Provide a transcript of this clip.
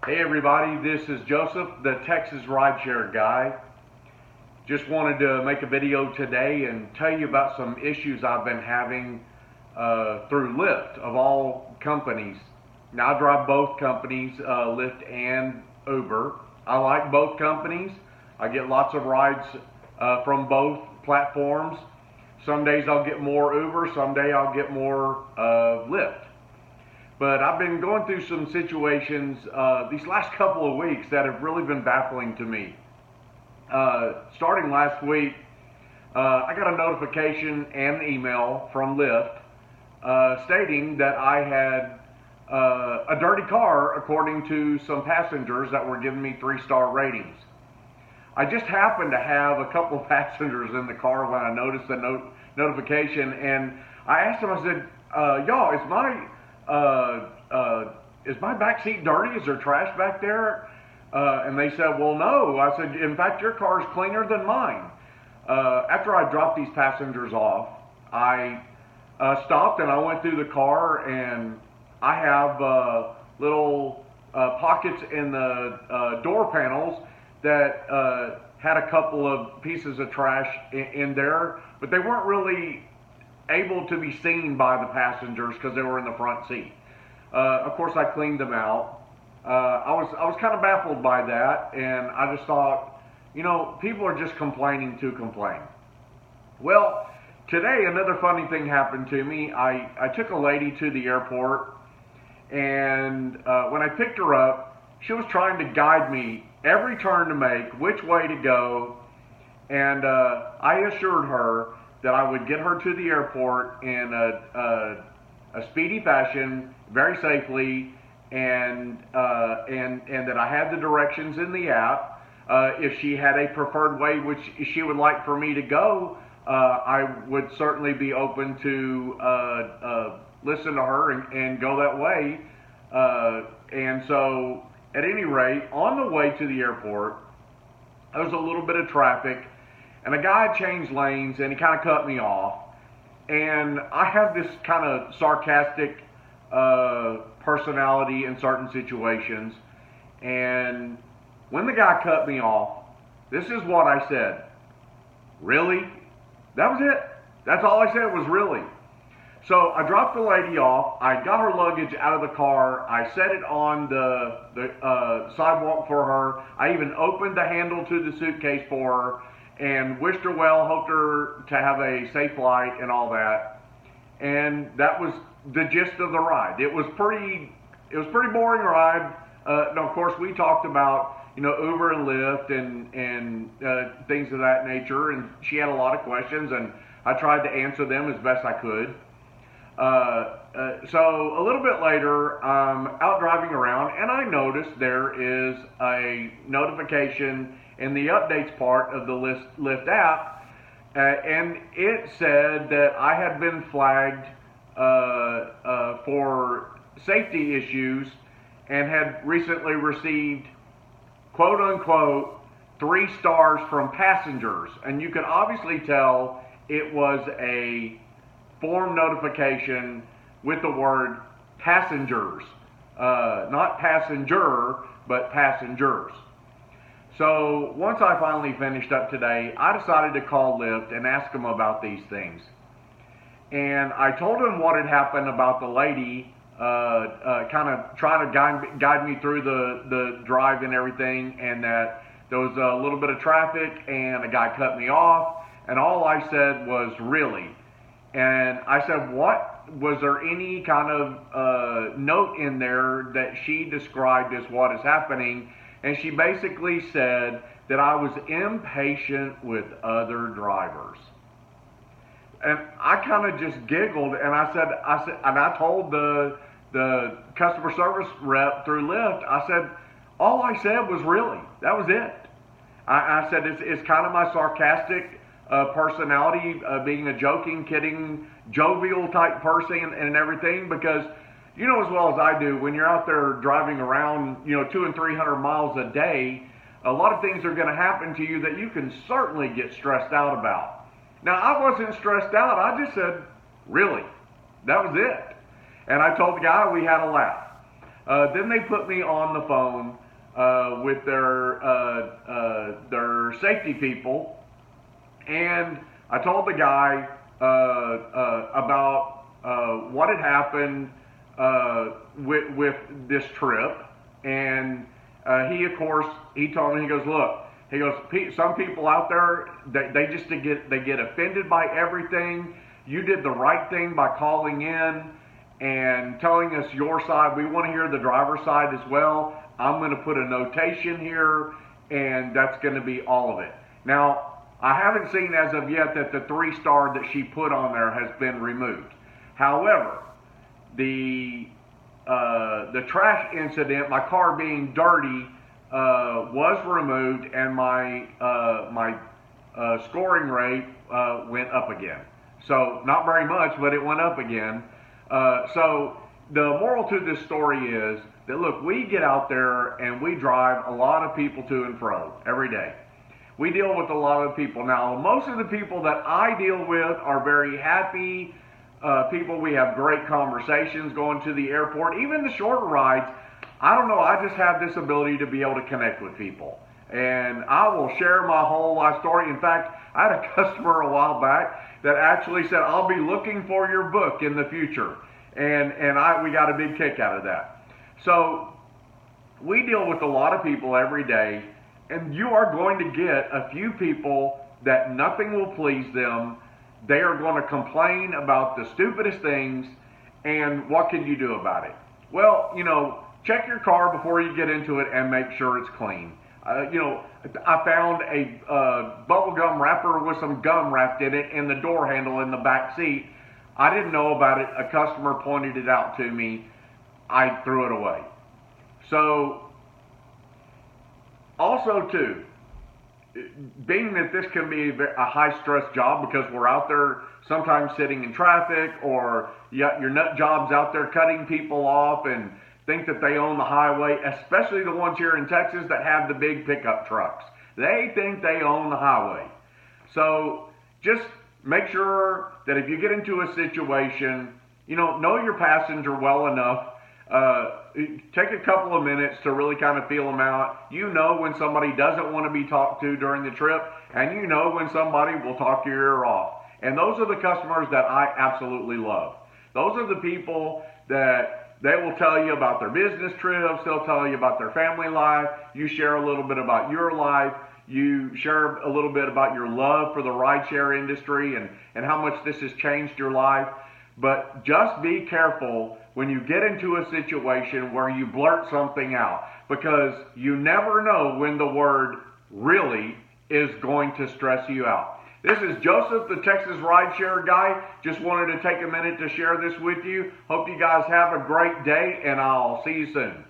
Hey everybody, this is Joseph, the Texas rideshare guy. Just wanted to make a video today and tell you about some issues I've been having through Lyft, of all companies. Now I drive both companies, Lyft and Uber. I like both companies. I get lots of rides from both platforms. Some days I'll get more Uber, some day I'll get more Lyft. But I've been going through some situations these last couple of weeks that have really been baffling to me. Starting last week, I got a notification and an email from Lyft stating that I had a dirty car according to some passengers that were giving me 3-star ratings. I just happened to have a couple of passengers in the car when I noticed the notification, and I asked them, I said, y'all, is my back seat dirty? Is there trash back there? And they said, well, no. I said, in fact, your car is cleaner than mine. After I dropped these passengers off, I stopped and I went through the car, and I have little pockets in the door panels that had a couple of pieces of trash in there, but they weren't really able to be seen by the passengers because they were in the front seat. Of course, I cleaned them out. I was kind of baffled by that, and I just thought, people are just complaining to complain. Well, today another funny thing happened to me. I took a lady to the airport, and when I picked her up, she was trying to guide me every turn to make, which way to go, and I assured her that I would get her to the airport in a speedy fashion, very safely, and that I had the directions in the app. If she had a preferred way which she would like for me to go, I would certainly be open to listen to her and go that way. And so, at any rate, on the way to the airport, there was a little bit of traffic, and a guy changed lanes, and he kind of cut me off. And I have this kind of sarcastic personality in certain situations. And when the guy cut me off, this is what I said. Really? That was it. That's all I said was really. So I dropped the lady off. I got her luggage out of the car. I set it on the sidewalk for her. I even opened the handle to the suitcase for her and wished her well, hoped her to have a safe flight and all that. And that was the gist of the ride. It was pretty boring ride. Now, of course, we talked about, Uber and Lyft and things of that nature, and she had a lot of questions, and I tried to answer them as best I could. So a little bit later, I'm out driving around, and I noticed there is a notification in the updates part of the Lyft app, and it said that I had been flagged for safety issues and had recently received, quote unquote, 3 stars from passengers. And you could obviously tell it was a form notification with the word passengers, not passenger, but passengers. So once I finally finished up today, I decided to call Lyft and ask them about these things. And I told them what had happened about the lady kind of trying to guide me through the drive and everything, and that there was a little bit of traffic and a guy cut me off, and all I said was really. And I said, what? Was there any kind of note in there that she described as what is happening? And she basically said that I was impatient with other drivers. And I kind of just giggled, and I told the customer service rep through Lyft, I said, all I said was really. That was it. I said it's kind of my sarcastic personality, being a joking, kidding, jovial type person and everything, because you know as well as I do, when you're out there driving around, 200 and 300 miles a day, a lot of things are going to happen to you that you can certainly get stressed out about. Now, I wasn't stressed out. I just said, really. That was it. And I told the guy we had a laugh. Then they put me on the phone with their safety people, and I told the guy about what had happened with this trip, and he, of course, he told me, he goes, look, he goes, some people out there, they just get offended by everything. You did the right thing by calling in and telling us your side. We want to hear the driver's side as well. I'm going to put a notation here, and that's going to be all of it. Now, I haven't seen as of yet that the 3-star that she put on there has been removed. However, the trash incident, my car being dirty, was removed, and my scoring rate went up again. So not very much, but it went up again. So the moral to this story is that, look, we get out there and we drive a lot of people to and fro every day. We deal with a lot of people. Now, most of the people that I deal with are very happy people. We have great conversations going to the airport. Even the shorter rides, I don't know, I just have this ability to be able to connect with people. And I will share my whole life story. In fact, I had a customer a while back that actually said, I'll be looking for your book in the future. And we got a big kick out of that. So we deal with a lot of people every day, and you are going to get a few people that nothing will please them. They are going to complain about the stupidest things, and what can you do about it? Well, check your car before you get into it and make sure it's clean. I found a bubble gum wrapper with some gum wrapped in it in the door handle in the back seat. I didn't know about it. A customer pointed it out to me. I threw it away. So, also too, being that this can be a high-stress job because we're out there sometimes sitting in traffic, or you got your nut jobs out there cutting people off and think that they own the highway, especially the ones here in Texas that have the big pickup trucks. They think they own the highway. So just make sure that if you get into a situation, know your passenger well enough. Take a couple of minutes to really kind of feel them out. When somebody doesn't want to be talked to during the trip, and when somebody will talk your ear off. And those are the customers that I absolutely love. Those are the people that they will tell you about their business trips. They'll tell you about their family life. You share a little bit about your life. You share a little bit about your love for the rideshare industry and how much this has changed your life. But just be careful when you get into a situation where you blurt something out, because you never know when the word really is going to stress you out. This is Joseph, the Texas Rideshare Guy. Just wanted to take a minute to share this with you. Hope you guys have a great day, and I'll see you soon.